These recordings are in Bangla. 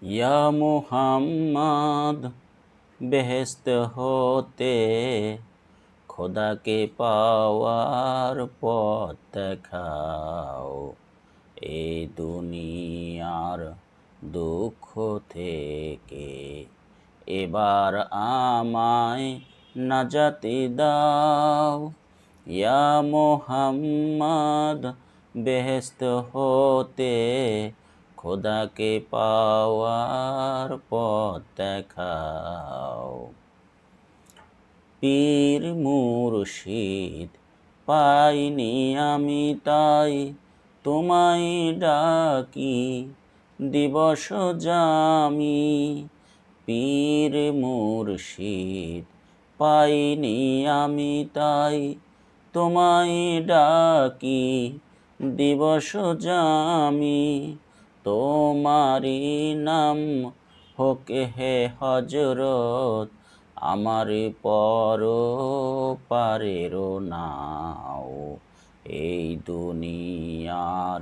ইয়া মুহাম্মদ বেহেশত হতে খোদাকে পাওয়ার পথ দেখাও। এই দুনিয়ার দুঃখ থেকে এবার আমায় নাজাতি দাও। ইয়া মুহাম্মদ বেহেশত হতে খোদাকে পাওয়ার পথ দেখাও। পীর মুর্শিদ পাইনি আমি তাই তোমায় ডাকি দিবস জামি। পীর মুর্শিদ পাইনি আমি তাই তোমায় ডাকি দিবস জামি। তোমারি নাম হোক হে হজরত আমার পর পারেরও নাও। এই দুনিয়ার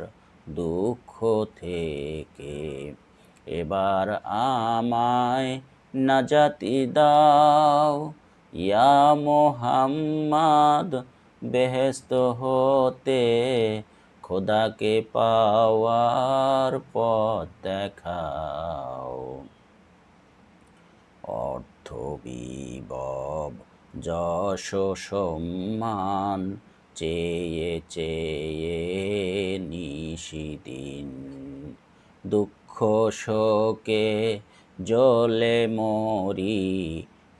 দুঃখ থেকে এবার আমায় নাজাতি দাও। ইয়া মুহাম্মদ বেহেশত হতে খোদাকে পাওয়ার পথ দেখাও। অর্থ বিভব যশ সম্মান চেয়ে চেয়ে নিশিদিন দুঃখ শোকে জ্বলে মরি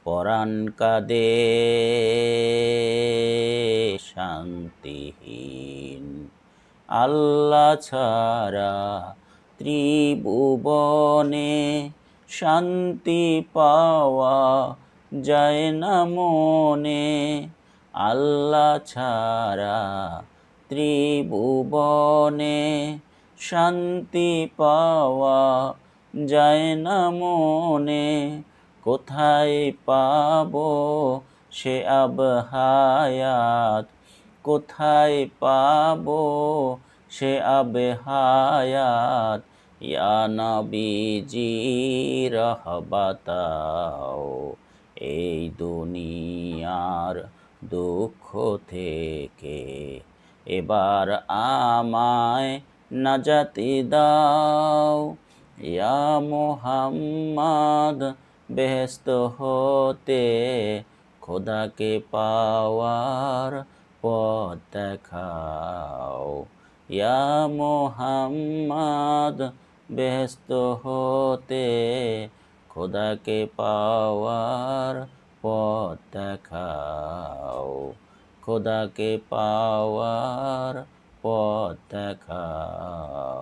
পরাণ কাঁদে শান্তিহীন। আল্লাহ ছাড়া ত্রিভুবনে শান্তি পাওয়া যায় না মনে। আল্লাহ ছাড়া ত্রিভুবনে শান্তি পাওয়া যায় না মনে। কোথায় পাবো সে আব হায়াত, কোথায় পাবো সে আব হায়াত। ইয়া নবীজি রহবাতাও। এই দুনিয়ার দুঃখ থেকে এবার আমায় নাজাতি দাও। ইয়া মুহাম্মদ বেহেশত হতে খোদাকে পাওয়ার পথ দেখাও। ইয়া মুহাম্মদ বেহেশত হতে খোদাকে পাওয়ার পথ দেখাও। খোদাকে পাওয়ার পথ দেখাও।